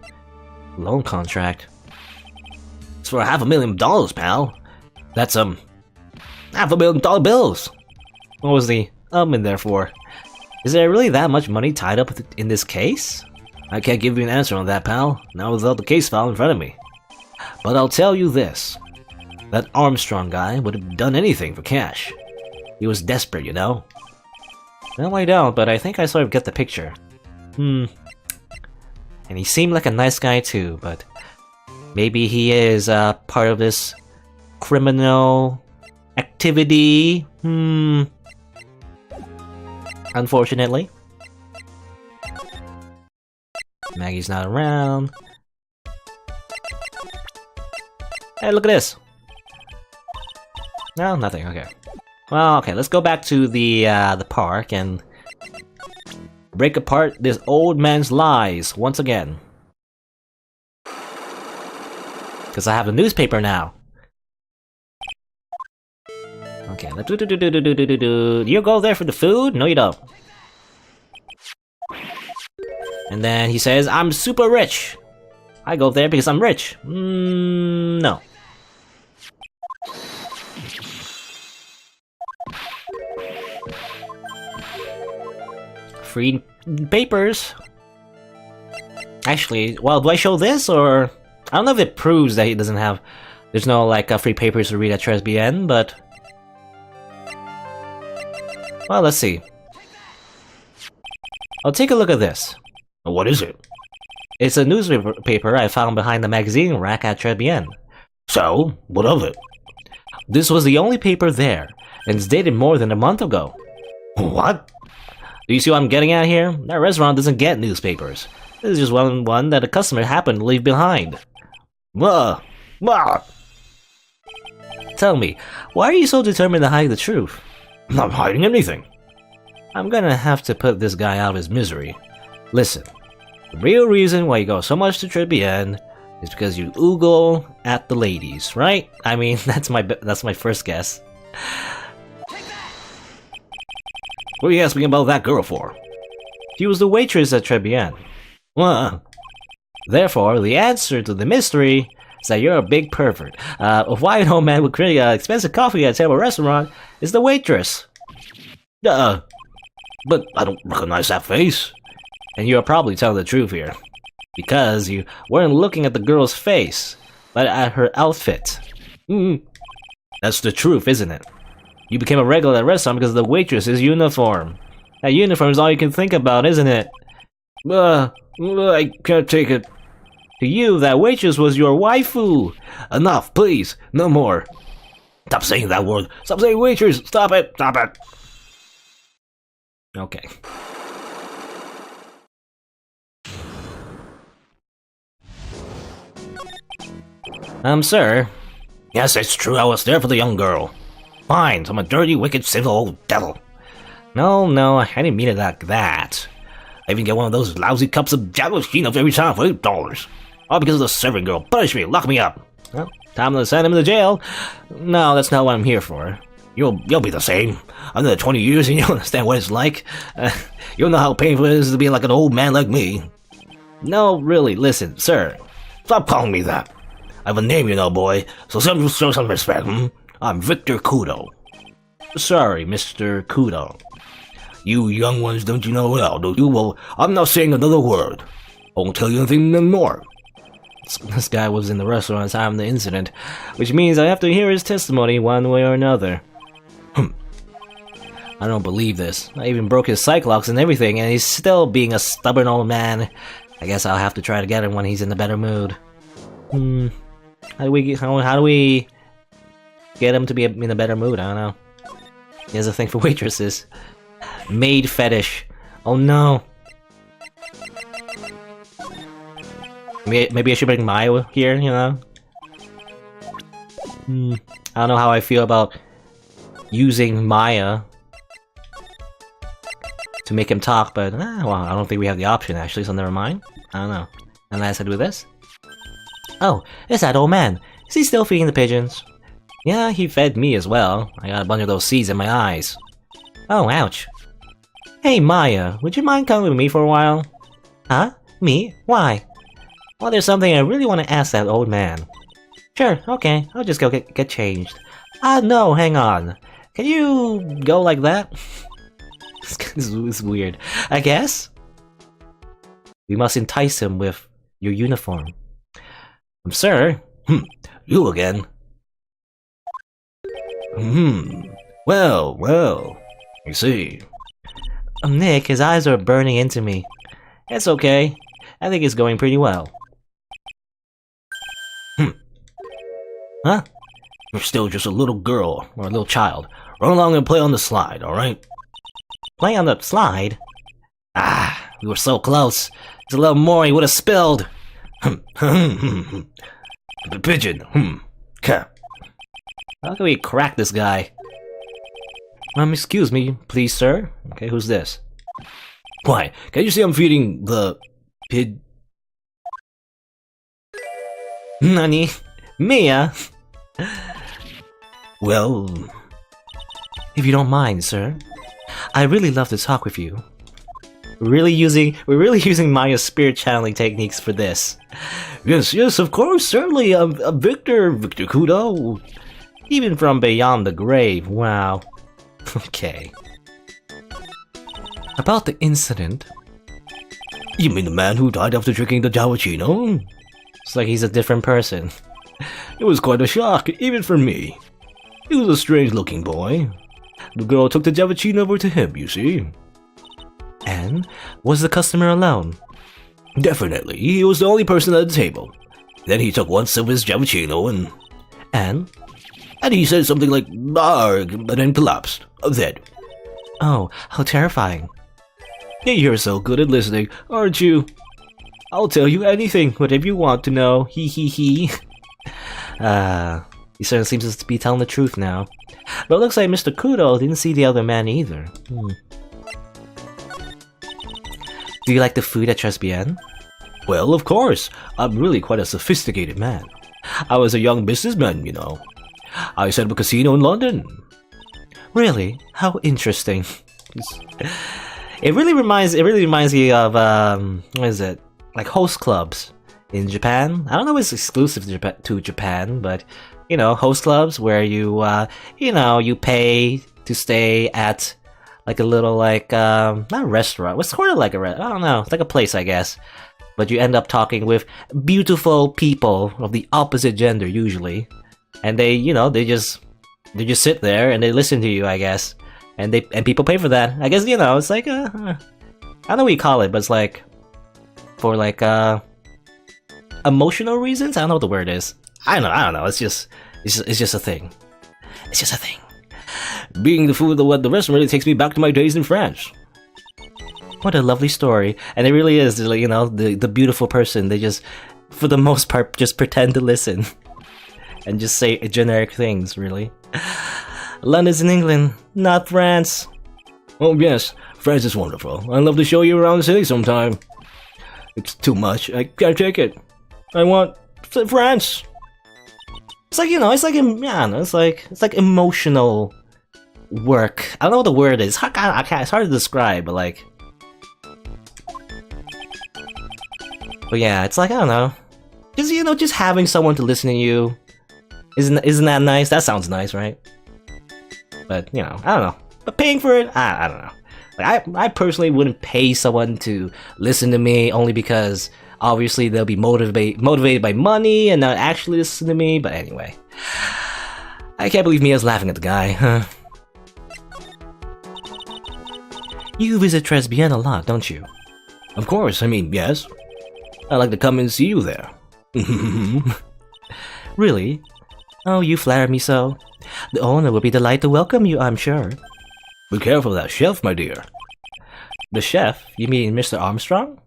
Loan contract. It's for $500,000, pal. That's $500,000 bills. What was the in there for? Is there really that much money tied up in this case? I can't give you an answer on that, pal. Not without the case file in front of me. But I'll tell you this. That Armstrong guy would have done anything for cash. He was desperate, you know? No, I don't, but I think I sort of get the picture. And he seemed like a nice guy too, but... Maybe he is part of this criminal activity? Unfortunately. Maggie's not around. Hey, look at this! No, nothing, okay. Well, okay, let's go back to the park and break apart this old man's lies once again. Because I have a newspaper now. Okay, let's do. You go there for the food? No, you don't. And then he says, I'm super rich. I go there because I'm rich. No. Free papers. Actually, well, do I show this or... I don't know if it proves that he doesn't have... There's no, like, free papers to read at Trilogy, but... Well, let's see. I'll take a look at this. What is it? It's a newspaper I found behind the magazine rack at Trilogy. So, what of it? This was the only paper there, and it's dated more than a month ago. What? Do you see what I'm getting at here? That restaurant doesn't get newspapers. This is just one that a customer happened to leave behind. Tell me, why are you so determined to hide the truth? I'm not hiding anything. I'm gonna have to put this guy out of his misery. Listen, the real reason why you go so much to Trilogy is because you oogle at the ladies, right? I mean, that's my first guess. What are you asking about that girl for? She was the waitress at Trilogy. Therefore, the answer to the mystery is that you're a big pervert. A white old man with pretty expensive coffee at a table restaurant is the waitress. But I don't recognize that face. And you're probably telling the truth here. Because you weren't looking at the girl's face, but at her outfit. That's the truth, isn't it? You became a regular at the restaurant because of the waitress's uniform. That uniform is all you can think about, isn't it? I can't take it. To you, that waitress was your waifu. Enough, please. No more. Stop saying that word. Stop saying waitress. Stop it. Stop it. Okay. Sir. Yes, it's true. I was there for the young girl. Fine, I'm a dirty, wicked, civil old devil. No, I didn't mean it like that. I even get one of those lousy cups of Javashino every time for $8. All because of the serving girl. Punish me, lock me up. Well, time to send him to jail. No, that's not what I'm here for. You'll be the same. Another 20 years and you'll understand what it's like. You'll know how painful it is to be like an old man like me. No, really, listen, sir. Stop calling me that. I have a name, you know, boy, so show some respect, I'm Victor Kudo. Sorry, Mr. Kudo. You young ones, don't you know well, do you? Well, I'm not saying another word. I won't tell you anything no more. This guy was in the restaurant at the time of the incident, which means I have to hear his testimony one way or another. I don't believe this. I even broke his cyclops and everything, and he's still being a stubborn old man. I guess I'll have to try to get him when he's in a better mood. How do we get him to be in a better mood? I don't know. He has a thing for waitresses. Maid fetish. Oh no. Maybe I should bring Maya here, you know? I don't know how I feel about using Maya to make him talk, but well, I don't think we have the option actually, so never mind. I don't know. And I said with this? Oh, it's that old man. Is he still feeding the pigeons? Yeah, he fed me as well. I got a bunch of those seeds in my eyes. Oh, ouch. Hey, Maya, would you mind coming with me for a while? Huh? Me? Why? Well, there's something I really want to ask that old man. Sure, okay, I'll just go get changed. No, hang on. Can you go like that? This is weird. I guess? We must entice him with your uniform. Sir? You again? Well, you see. Nick, his eyes are burning into me. It's okay. I think it's going pretty well. Huh? You're still just a little girl, or a little child. Run along and play on the slide, alright? Play on the slide? Ah, we were so close. Just a little more, he would have spilled. The pigeon, Cap. How can we crack this guy? Excuse me, please, sir. Okay, who's this? Why, can't you see I'm feeding the pig? Nani? Mia? Well... If you don't mind, sir. I really love to talk with you. We're really using Maya's spirit channeling techniques for this. Yes, of course, certainly. Victor Kudo. Even from beyond the grave, wow. Okay. About the incident. You mean the man who died after drinking the Javachino? It's like he's a different person. It was quite a shock, even for me. He was a strange-looking boy. The girl took the Javachino over to him, you see. And? Was the customer alone? Definitely, he was the only person at the table. Then he took one sip of his Javachino And? And he said something like, "Arg," but then collapsed. Dead. Oh, how terrifying. You're so good at listening, aren't you? I'll tell you anything, whatever you want to know, he. He certainly seems to be telling the truth now. But it looks like Mr. Kudo didn't see the other man either. Do you like the food at Tresbien? Well, of course. I'm really quite a sophisticated man. I was a young businessman, you know. I set up a casino in London. Really? How interesting. It really reminds me of what is it? Like host clubs in Japan. I don't know if it's exclusive to Japan, but you know, host clubs where you you pay to stay at like a little not a restaurant. What's sort of like I don't know. It's like a place, I guess. But you end up talking with beautiful people of the opposite gender usually, and they just they just sit there and they listen to you, I guess, and people pay for that. I guess it's like I don't know what you call it, but it's like for like emotional reasons. I don't know what the word is. I don't know. It's just a thing. It's just a thing. Being the food at the restaurant really takes me back to my days in France. What a lovely story. And it really is, like, the beautiful person. They just, for the most part, just pretend to listen. And just say generic things, really. London's in England, not France. Oh yes, France is wonderful. I'd love to show you around the city sometime. It's too much. I can't take it. I want France. It's like, it's like emotional work. I don't know what the word is. It's hard to describe, but like... But yeah, it's like, I don't know. Just having someone to listen to you. Isn't that nice? That sounds nice, right? But, I don't know. But paying for it, I don't know. Like, I personally wouldn't pay someone to listen to me only because obviously they'll be motivated by money and not actually listen to me. But anyway, I can't believe Mia's laughing at the guy, huh? You visit Tresbian a lot, don't you? Of course, yes. I'd like to come and see you there. Really? Oh, you flatter me so. The owner would be delighted to welcome you, I'm sure. Be careful of that chef, my dear. The chef? You mean Mr. Armstrong?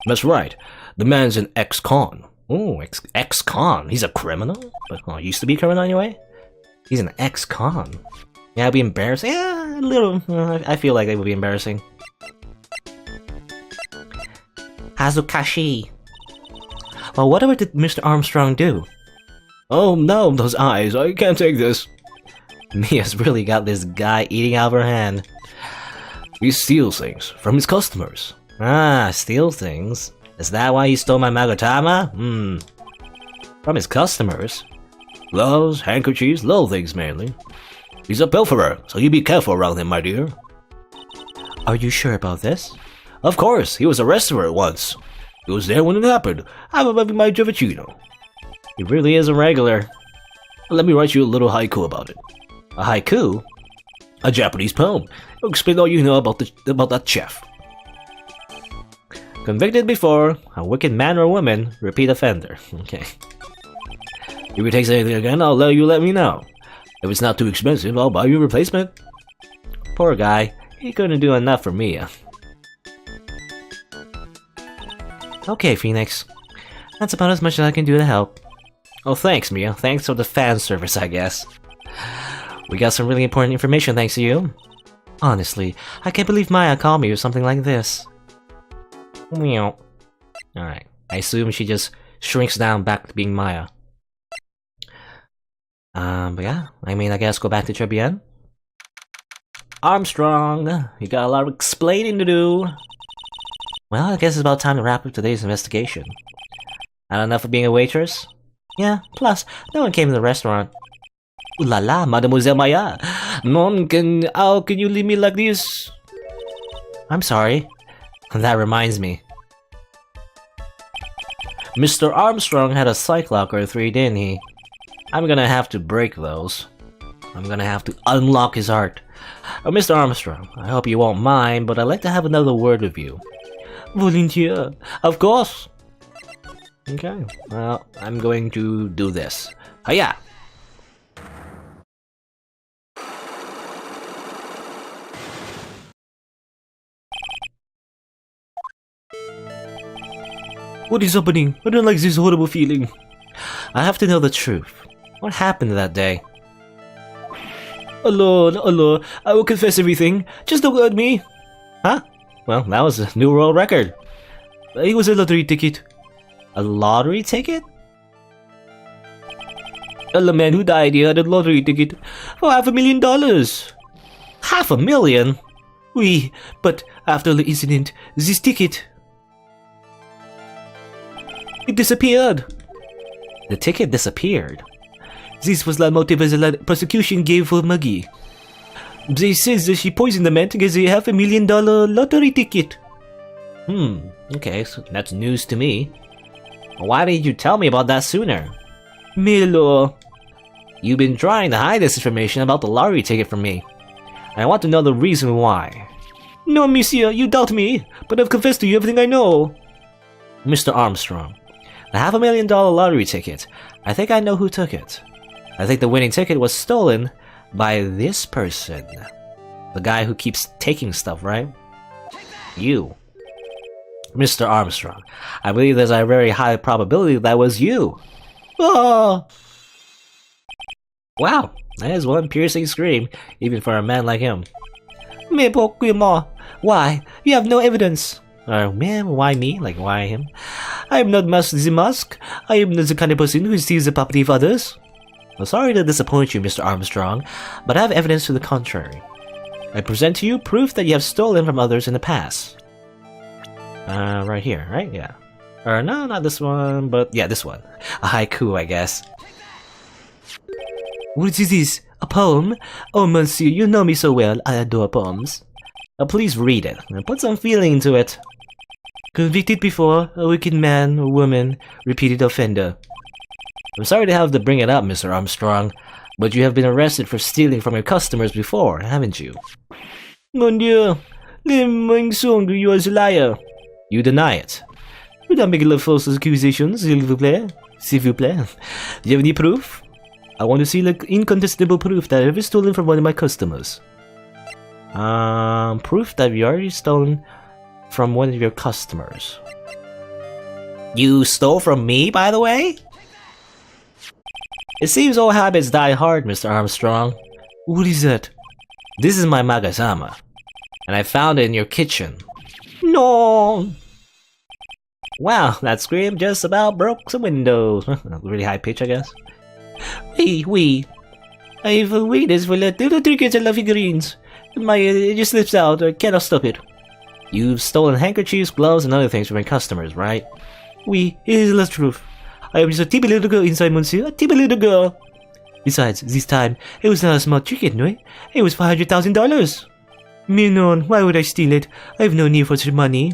That's right. The man's an ex-con. Oh, ex-con? He's a criminal? But used to be a criminal anyway? He's an ex-con. Yeah, it'd be embarrassing. Yeah, a little. I feel like it would be embarrassing. Hazukashi. Well, whatever did Mr. Armstrong do? Oh no, those eyes. I can't take this. Mia's really got this guy eating out of her hand. He steals things from his customers. Ah, steal things? Is that why he stole my Magatama? From his customers? Gloves, handkerchiefs, little things mainly. He's a pilferer, so you be careful around him, my dear. Are you sure about this? Of course, he was a restaurant once. He was there when it happened. I'm above my Giovacino. He really is a regular. Let me write you a little haiku about it. A haiku? A Japanese poem. It'll explain all you know about that chef. Convicted before, a wicked man or woman, repeat offender. Okay. If he takes anything again, I'll let me know. If it's not too expensive, I'll buy you a replacement. Poor guy. He couldn't do enough for Mia. Okay, Phoenix. That's about as much as I can do to help. Oh, thanks, Mia. Thanks for the fan service, I guess. We got some really important information thanks to you. Honestly, I can't believe Maya called me with something like this. Meow. Alright. I assume she just shrinks down back to being Maya. But yeah. I guess go back to Trebian. Armstrong, you got a lot of explaining to do. Well, I guess it's about time to wrap up today's investigation. Not enough for being a waitress? Yeah, plus, no one came to the restaurant. Ooh la la, Mademoiselle Maya! Mom, how can you leave me like this? I'm sorry. That reminds me. Mr. Armstrong had a psych lock or 3, didn't he? I'm gonna have to break those. I'm gonna have to unlock his heart. Oh, Mr. Armstrong, I hope you won't mind, but I'd like to have another word with you. Volunteer, of course. Okay, well, I'm going to do this. Hiya! What is happening? I don't like this horrible feeling. I have to know the truth. What happened that day? Allah, I will confess everything. Just don't hurt me. Huh? Well, that was a new world record. It was a lottery ticket. A lottery ticket? The man who died, he had a lottery ticket for $500,000. $500,000? Oui, but after the incident, this ticket... it disappeared. The ticket disappeared? This was the motive the prosecution gave for Maggie. They says that she poisoned the man to get the $500,000 lottery ticket. Okay, so that's news to me. Why didn't you tell me about that sooner? Melo. You've been trying to hide this information about the lottery ticket from me. I want to know the reason why. No, monsieur, you doubt me, but I've confessed to you everything I know. Mr. Armstrong, the $500,000 lottery ticket. I think I know who took it. I think the winning ticket was stolen by this person. The guy who keeps taking stuff, right? You. Mr. Armstrong, I believe there's a very high probability that was you. Ah! Wow, that is one piercing scream, even for a man like him. Mais pourquoi moi? Why? You have no evidence. Man, why me? Like, why him? I am not the mask. I am not the kind of person who steals the property of others. Well, sorry to disappoint you, Mr. Armstrong, but I have evidence to the contrary. I present to you proof that you have stolen from others in the past. Right here, right? Yeah. Or no, not this one, but yeah, this one. A haiku, I guess. What is this? A poem? Oh, monsieur, you know me so well. I adore poems. Please read it and put some feeling into it. Convicted before, a wicked man or woman, repeated offender. I'm sorry to have to bring it up, Mr. Armstrong, but you have been arrested for stealing from your customers before, haven't you? Mon Dieu, le mensonge, you are a liar. You deny it. You don't make false accusations, s'il vous plaît. S'il vous plaît. Do you have any proof? I want to see like incontestable proof that I've ever stolen from one of my customers. Proof that you already stolen from one of your customers. You stole from me, by the way? It seems old habits die hard, Mr. Armstrong. What is that? This is my magasama, and I found it in your kitchen. No! Wow, that scream just about broke some windows. Really high pitch, I guess. Oui. I've waited for little trinkets and figurines. It just slips out, I cannot stop it. You've stolen handkerchiefs, gloves, and other things from your customers, right? Oui, it is the truth. I am just a timid little girl inside, monsieur, a timid little girl. Besides, this time, it was not a small ticket, no? It was $500,000. Minon, why would I steal it? I have no need for such money.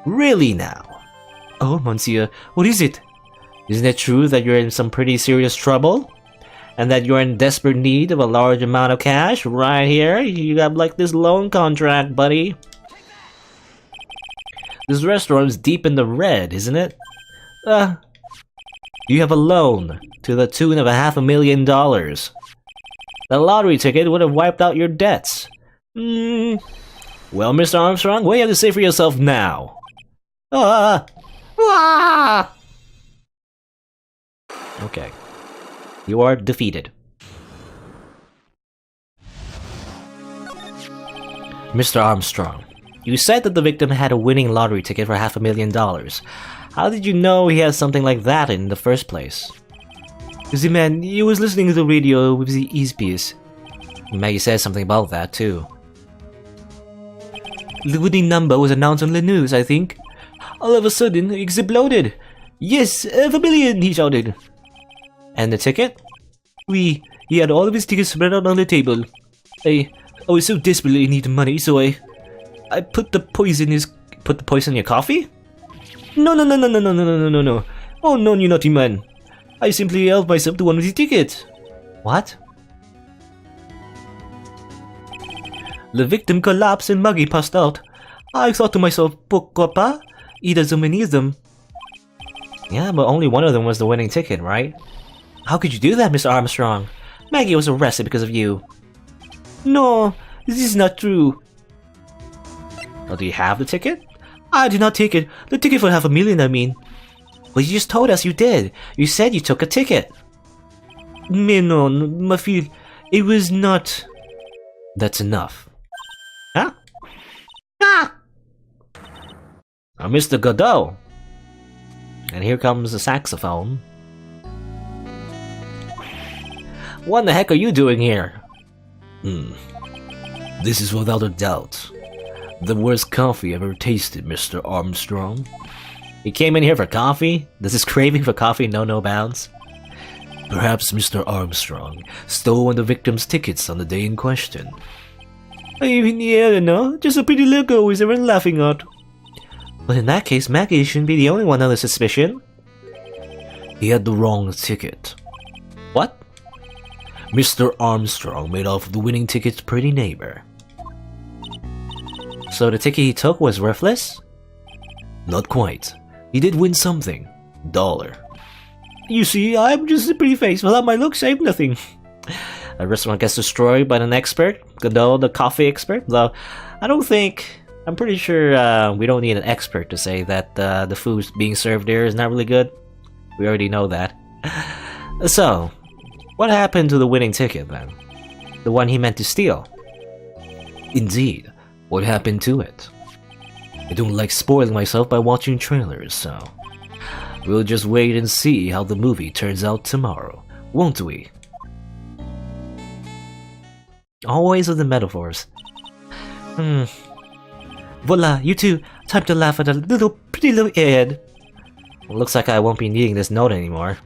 Really now? Oh, monsieur, what is it? Isn't it true that you're in some pretty serious trouble? And that you're in desperate need of a large amount of cash? Right here, you got like this loan contract, buddy. This restaurant's deep in the red, isn't it? You have a loan to the tune of $500,000. The lottery ticket would have wiped out your debts. Well, Mr. Armstrong, what do you have to say for yourself now? Okay. You are defeated. Mr. Armstrong, you said that the victim had a winning lottery ticket for $500,000. How did you know he has something like that in the first place? The man, he was listening to the radio with the earpiece. Maggie said something about that too. The winning number was announced on the news, I think. All of a sudden, it exploded. Yes, $500,000, he shouted. And the ticket? He had all of his tickets spread out on the table. I was so desperately in need of money, so I put the poison in your coffee? No. Oh no, you naughty man. I simply helped myself to one of his tickets. What? The victim collapsed and Maggie passed out. I thought to myself, pourquoi pas? He does so many of them. Yeah, but only one of them was the winning ticket, right? How could you do that, Mr. Armstrong? Maggie was arrested because of you. No, this is not true. Oh, do you have the ticket? I did not take it. The ticket for $500,000, I mean. Well, you just told us you did. You said you took a ticket. Mais non, ma fille, it was not. That's enough. Huh? Ah! Now, Mr. Godot. And here comes the saxophone. What in the heck are you doing here? This is without a doubt the worst coffee I've ever tasted, Mr. Armstrong. He came in here for coffee? Does his craving for coffee know no bounds? Perhaps Mr. Armstrong stole one of the victim's tickets on the day in question. Yeah, no, just a pretty little girl is everyone laughing at. But in that case, Maggie shouldn't be the only one under suspicion. He had the wrong ticket. What? Mr. Armstrong made off with the winning ticket's pretty neighbor. So the ticket he took was worthless? Not quite. He did win something. $1. You see, I'm just a pretty face. Without my looks, I have nothing. A restaurant gets destroyed by an expert, the coffee expert. Though, I'm pretty sure we don't need an expert to say that the food being served there is not really good. We already know that. So, what happened to the winning ticket then? The one he meant to steal? Indeed, what happened to it? I don't like spoiling myself by watching trailers, so we'll just wait and see how the movie turns out tomorrow, won't we? Always with the metaphors. Voila, you two, time to laugh at a pretty little head. Looks like I won't be needing this note anymore.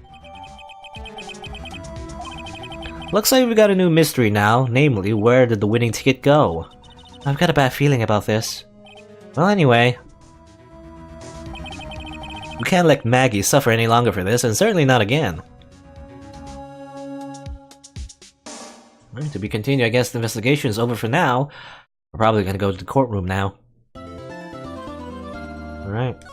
Looks like we got a new mystery now, namely, where did the winning ticket go? I've got a bad feeling about this. Well, anyway, we can't let Maggie suffer any longer for this, and certainly not again. Right, to be continued, I guess the investigation is over for now. We're probably gonna go to the courtroom now. Alright.